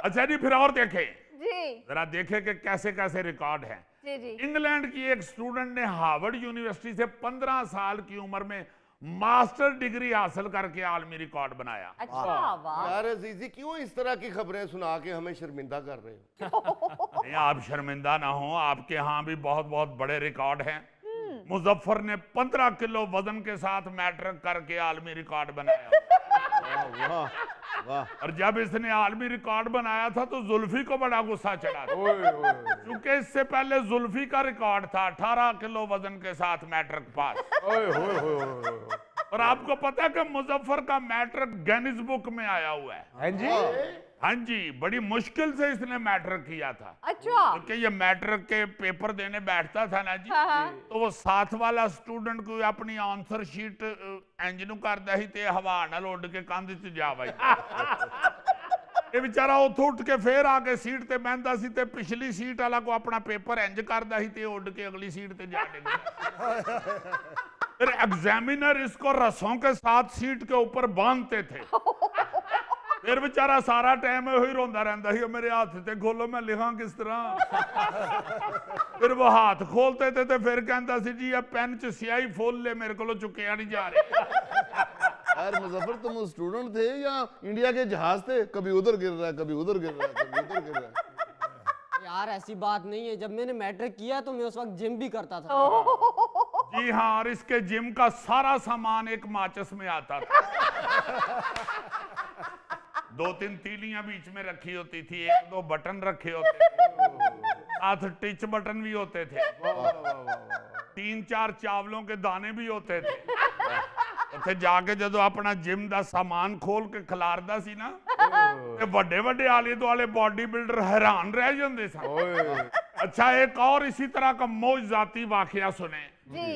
अच्छा जी, फिर और देखें जी जरा, देखें कि कैसे कैसे रिकॉर्ड हैं। जी जी। इंग्लैंड की एक स्टूडेंट ने हार्वर्ड यूनिवर्सिटी से 15 साल की उम्र में मास्टर डिग्री हासिल करके आलमी रिकॉर्ड बनाया। अच्छा वाह। यार अजीजी, क्यों इस तरह की खबरें सुना के हमें शर्मिंदा कर रहे हो? नहीं, आप शर्मिंदा ना हो, आपके यहाँ भी बहुत बहुत बड़े रिकॉर्ड हैं। मुजफ्फर ने 15 किलो वजन के साथ मैट्रिक करके आलमी रिकॉर्ड बनाया। वाह वाह वाह। और जब इसने आलमी रिकॉर्ड बनाया था तो जुल्फी को बड़ा गुस्सा चढ़ा था, ओए ओए क्योंकि इससे पहले जुल्फी का रिकॉर्ड था 18 किलो वजन के साथ मैट्रिक पास। ओए ओए ओए। और आपको पता है कि मुजफ्फर का मैट्रिक गिनीज बुक में आया हुआ है। हाँ जी। हाँ जी, बड़ी मुश्किल से इसने मैट्रिक किया था, अच्छा क्योंकि ये मैट्रिक के पेपर देने बैठता था ना जी, हाँ। तो वो साथ वाला स्टूडेंट को अपनी आंसर शीट इंज नू करदा ही ते हवा नाल उड़ के कंध च जा वई। ये बेचारा उथों उठ के फिर आके सीट ते बहंदा सी ते पिछली सीट वाला को अपना पेपर इंज करदा ही ते उड़ के अगली सीट ते जा डिगदा। फिर एग्जामिनर इसको रस्सों के साथ सीट के ऊपर बांधते थे। फिर बेचारा सारा टाइम ही रोंदा रहंदा ही, मेरे हाथ ते खोलो, मैं लिखा किस तरह। फिर वो हाथ खोलते थे तो फिर कहता सी जी ये पेन च स्याही फुल ले, मेरे को चुकिया नहीं जा रही। यार मुजफ्फर, तुम स्टूडेंट थे या इंडिया के जहाज थे? कभी उधर गिर रहा है, कभी उधर गिर रहा है, कभी उधर गिर रहा है। यार ऐसी बात नहीं है, जब मैंने मैट्रिक किया तो मैं उस वक्त जिम भी करता था। जी हाँ, और इसके जिम का सारा सामान एक माचिस में आता था। 2-3 तीलियां बीच में रखी होती थी, 1-2 बटन रखे होते थे, साथ टिच बटन भी होते थे, 3-4 चावलों के दाने भी होते थे। ਉੱਥੇ ਜਾ ਕੇ ਜਦੋਂ ਆਪਣਾ ਜਿਮ ਦਾ ਸਾਮਾਨ ਖੋਲ ਕੇ ਖਿਲਾਰਦਾ ਸੀ ਨਾ, ਤੇ ਵੱਡੇ ਵੱਡੇ ਆਲੇ ਦੁਆਲੇ बॉडी बिल्डर हैरान रह जाते सन। अच्छा, एक और इसी तरह का मौजजाती वाकया सुने जी।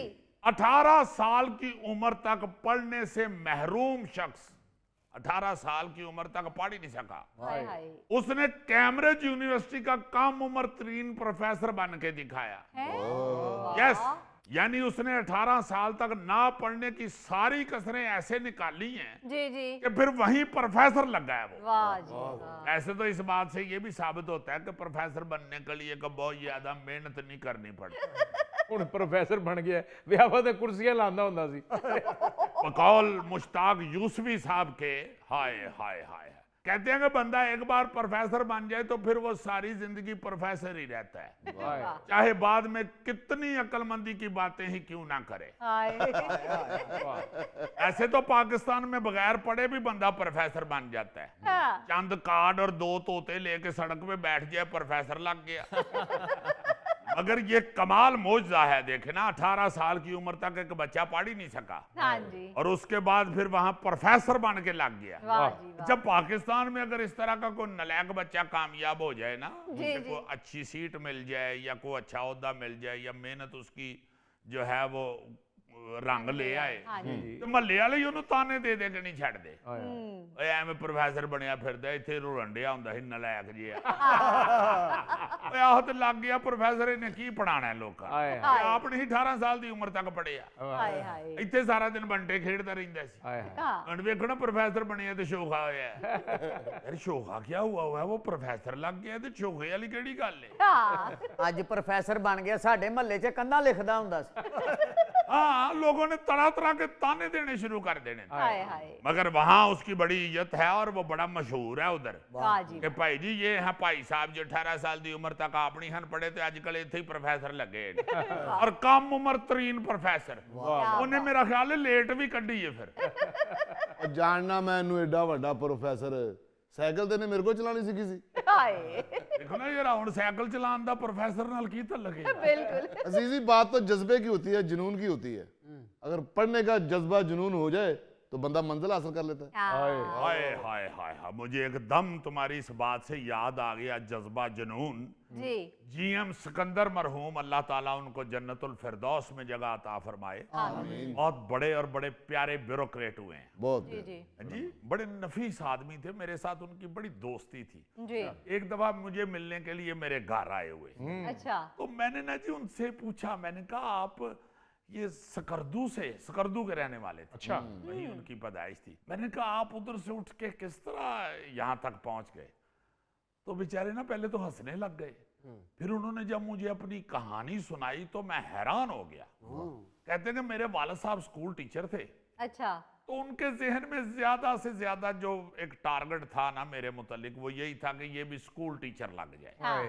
18 साल की उम्र तक पढ़ने से महरूम शख्स 18 साल की उम्र तक पढ़ ही नहीं सका, हाय हाय। उसने कैम्ब्रिज यूनिवर्सिटी का कम उम्र तरीन प्रोफेसर बन के दिखाया। यस, यानी उसने 18 साल तक ना पढ़ने की सारी कसरें ऐसे निकाली हैं जी जी। कि फिर वहीं प्रोफेसर लगा है वो। वाह जी वाह। ऐसे तो इस बात से ये भी साबित होता है कि प्रोफेसर बनने के लिए बहुत ज्यादा मेहनत नहीं करनी पड़ती। ਹੁਣ ਪ੍ਰੋਫੈਸਰ ਬਣ ਗਿਆ, ਵਿਆਹਾਂ ਤੇ ਕੁਰਸੀਆਂ ਲਾਉਂਦਾ ਹੁੰਦਾ ਸੀ। बकौल मुश्ताक यूसुफी साहब के, हाय हाय हाय, कहते हैं कि बंदा एक बार प्रोफेसर बन जाए तो फिर वो सारी जिंदगी प्रोफेसर ही रहता है, चाहे बाद में कितनी अक्लमंदी की बातें ही क्यों ना करे। ऐसे तो पाकिस्तान में बगैर पढ़े भी बंदा प्रोफेसर बन जाता है। हाँ। चंद कार्ड और 2 तोते लेके सड़क पे बैठ जाए, प्रोफेसर लग गया। मगर ये कमाल मौजज़ा है, देखे ना, 18 साल की उम्र तक एक बच्चा पढ़ ही नहीं सका, हाँ जी। और उसके बाद फिर वहां प्रोफेसर बन के लग गया। वाह जी वाह। जब पाकिस्तान में अगर इस तरह का कोई नलायक बच्चा कामयाब हो जाए ना, जी, उसे जी। कोई अच्छी सीट मिल जाए या कोई अच्छा ओहदा मिल जाए या मेहनत उसकी जो है वो रंग ले आए, हाँ जी। तो महल्ले वाले ही ਉਹਨੂੰ ਤਾਨੇ ਦੇ ਦੇ ਕੇ ਨਹੀਂ ਛੱਡਦੇ। हम्म। ਓਏ ਐਵੇਂ ਪ੍ਰੋਫੈਸਰ ਬਣਿਆ ਫਿਰਦਾ, ਇੱਥੇ ਰੁਲੰਡਿਆ ਹੁੰਦਾ ਸੀ ਨਲਾਇਕ ਜਿਹਾ। ਓਏ ਆਹ ਤੇ ਲੱਗ ਗਿਆ ਪ੍ਰੋਫੈਸਰ, ਇਹਨੇ ਕੀ ਪੜਾਣਾ ਲੋਕਾਂ ਨੂੰ। ਹਾਏ ਇਹ ਆਪ ਨਹੀਂ 18 ਸਾਲ ਦੀ ਉਮਰ ਤੱਕ ਪੜਿਆ, हाय हाय। ਇੱਥੇ ਸਾਰਾ ਦਿਨ ਬੰਟੇ ਖੇਡਦਾ ਰਹਿੰਦਾ ਸੀ। ਹਾਏ ਹਾਏ। हाँ। ਹੁਣ ਵੇਖੋ ਨਾ, प्रोफेसर बने तो शोखा होया है। यार शोखा क्या हुआ है, वो प्रोफेसर लग गया तो शोखे वाली केड़ी गल है। हाँ। ਅੱਜ ਪ੍ਰੋਫੈਸਰ ਬਣ ਗਿਆ, ਸਾਡੇ ਮਹੱਲੇ 'ਚ ਕੰਧਾਂ ਲਿਖਦਾ ਹੁੰਦਾ ਸੀ। हाँ, लोगों ने तरह तरह के ताने देने शुरू कर देने थे। हाय हाय। मगर वहां उसकी बड़ी इज्जत है और वो बड़ा मशहूर है उधर वाह जी कि भाई जी ये है भाई साहब जो 18 साल की उम्र तक आप नहीं हन पढ़े तो अजकल इत्थे ही प्रोफेसर लगे ने। और कम उम्र तरीन प्रोफेसर, उन्हें मेरा ख्याल है लेट भी कढ़ी है फिर। और जानना मैं इन्हू एडा वड्डा प्रोफेसर, साइकिल तो मेरे को चलानी सीखी सी। हाय। देखो ना यार, हुण साइकिल चलाने दा प्रोफेसर नाल की ताल्लुक है। बिल्कुल। अजीजी, बात तो जज्बे की होती है, जुनून की होती है। अगर पढ़ने का जज्बा जुनून हो जाए तो बंदा मंजिल हासिल कर लेता है। हाय हाय हाय हाय, मुझे एकदम तुम्हारी इस बात से याद आ गया जज्बा जुनून। जी। जीएम सिकंदर मरहूम, अल्लाह ताला उनको जन्नतुल फिरदौस में जगह अता फरमाए, बहुत बड़े और बड़े प्यारे ब्यूरोक्रेट हुए हैं। बहुत जी जी जी, बड़े नफीस आदमी थे, मेरे साथ उनकी बड़ी दोस्ती थी। जी। एक दफा मुझे मिलने के लिए मेरे घर आए हुए, अच्छा। तो मैंने ना जी उनसे पूछा, मैंने कहा आप ये सकरदू के रहने वाले थे। अच्छा। वही उनकी पैदाइश थी। मैंने कहा आप उधर से उठ के किस तरह यहाँ तक पहुंच गए? तो बेचारे ना पहले तो हंसने लग गए, फिर उन्होंने जब मुझे अपनी कहानी सुनाई तो मैं हैरान हो गया। कहते हैं कि मेरे वालिद साहब स्कूल टीचर थे, अच्छा। तो उनके जहन में ज्यादा से ज्यादा जो एक टारगेट था ना मेरे मुतालिक, वो यही था कि ये भी स्कूल टीचर लग जाए। हाँ।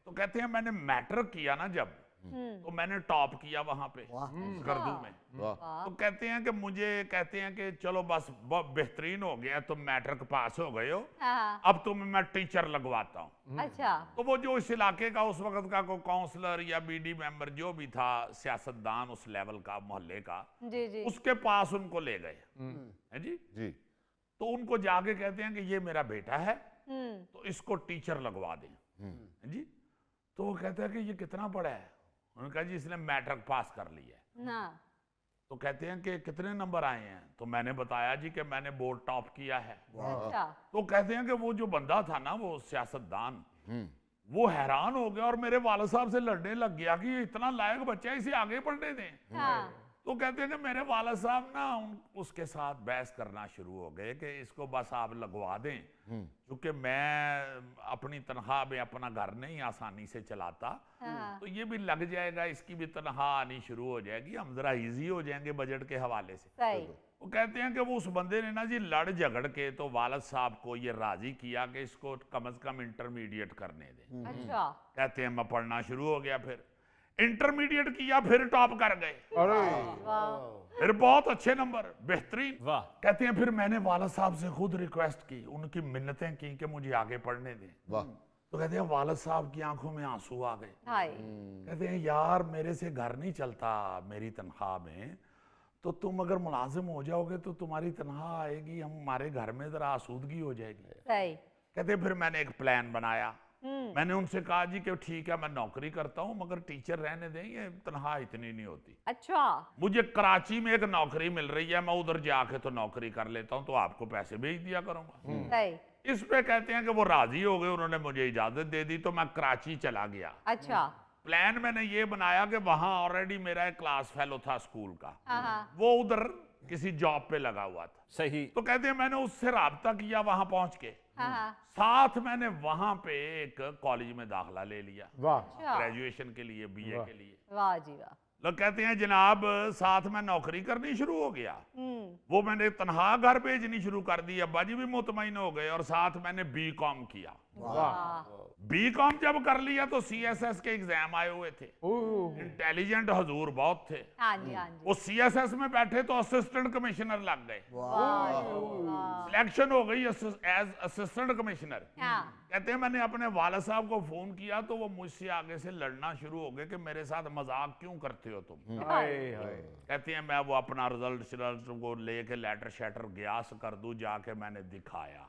तो कहते हैं मैंने मैट्रिक किया ना जब, तो मैंने टॉप किया वहां पे गर्दू में। वाह तो कहते हैं कि मुझे कहते हैं कि चलो बस बेहतरीन हो गया, तुम मैट्रिक पास हो गए हो, हाँ। अब तुम्हें मैं टीचर लगवाता हूँ। अच्छा। तो वो जो इस इलाके का उस वक्त का कोई काउंसलर या बीडी मेंबर जो भी था, सियासतदान उस लेवल का, मोहल्ले का, जी जी। उसके पास उनको ले गए है जी। जी तो उनको जाके कहते हैं कि ये मेरा बेटा है, हम्म। तो इसको टीचर लगवा दें है जी। तो वो कहते हैं कि ये कितना पढ़ा है? उन्होंने कहा जी इसने मैट्रिक पास कर लिया है। ना। तो कहते हैं कि कितने नंबर आए हैं? तो मैंने बताया जी कि मैंने बोर्ड टॉप किया है। अच्छा। तो कहते हैं कि वो जो बंदा था ना, वो सियासतदान, वो हैरान हो गया और मेरे वालिद साहब से लड़ने लग गया कि ये इतना लायक बच्चा है, इसे आगे पढ़ने दें। हाँ। तो कहते हैं कि मेरे वालिद साहब ना उसके साथ बहस करना शुरू हो गए कि इसको बस आप लगवा दें, क्योंकि मैं अपनी तनख्वाह में अपना घर नहीं आसानी से चलाता, हाँ। तो ये भी लग जाएगा, इसकी भी तनख्वाह आनी शुरू हो जाएगी, हम जरा इजी हो जाएंगे बजट के हवाले से। सही। वो कहते हैं कि वो उस बंदे ने ना जी लड़ झगड़ के तो वालिद साहब को ये राजी किया कि इसको कम से कम इंटरमीडिएट करने दें। अच्छा। कहते हैं मैं पढ़ना शुरू हो गया, फिर इंटरमीडिएट किया, फिर टॉप कर गए, अरे वाह। फिर बहुत अच्छे नंबर, बेहतरीन। वाह। कहते हैं फिर मैंने वालिद साहब से खुद रिक्वेस्ट की, उनकी मिन्नतें की कि मुझे आगे पढ़ने दें। वाह तो कहते हैं वालिद साहब की आंखों में आंसू आ गए। हाय। कहते हैं यार मेरे से घर नहीं चलता मेरी तनख्वाह में, तो तुम अगर मुलाजिम हो जाओगे तो तुम्हारी तनख्वाह आएगी, हमारे घर में जरा आसूदगी हो जाएगी। सही। कहते हैं फिर मैंने एक प्लान बनाया, मैंने उनसे कहा जी कि ठीक है मैं नौकरी करता हूँ, मगर टीचर रहने दें, ये तनख्वाह इतनी नहीं होती। अच्छा। मुझे कराची में एक नौकरी मिल रही है, मैं उधर जाके तो नौकरी कर लेता हूँ, तो आपको पैसे भेज दिया करूंगा। सही। इस पे कहते हैं कि वो राजी हो गए, उन्होंने मुझे इजाजत दे दी, तो मैं कराची चला गया। अच्छा। प्लान मैंने ये बनाया कि वहां ऑलरेडी मेरा एक क्लास फेलो था स्कूल का, हाँ हाँ। वो उधर किसी जॉब पे लगा हुआ था। सही। तो कहते हैं मैंने उससे राब्ता किया वहां पहुंच के, हाँ हाँ। साथ मैंने वहां पे एक कॉलेज में दाखिला ले लिया, वाह। अच्छा। ग्रेजुएशन के लिए, बीए के लिए। वाह जी वाह। लोग कहते हैं जनाब साथ में नौकरी करनी शुरू हो गया, वो मैंने तनख्वाह घर भेजनी शुरू कर दी, अब्बा जी भी मुतमईन हो गए, और साथ मैंने बीकॉम किया। वाह। बीकॉम जब कर लिया तो सीएसएस के एग्जाम आए हुए थे, ओह। इंटेलिजेंट हजूर बहुत थे, हाँ जी हाँ जी। वो सीएसएस में बैठे तो असिस्टेंट कमिश्नर लग गए, वाह जी वाह। सिलेक्शन हो गई एज असिस्टेंट कमिश्नर। हाँ। कहते हैं मैंने अपने वालिद साहब को फोन किया तो वो मुझसे आगे से लड़ना शुरू हो गए कि मेरे साथ मजाक क्यों करते हो तुम। हाय हाय। कहते हैं मैं वो अपना रिजल्ट को लेके लेटर शेटर गयास कर दूं, जाके मैंने दिखाया,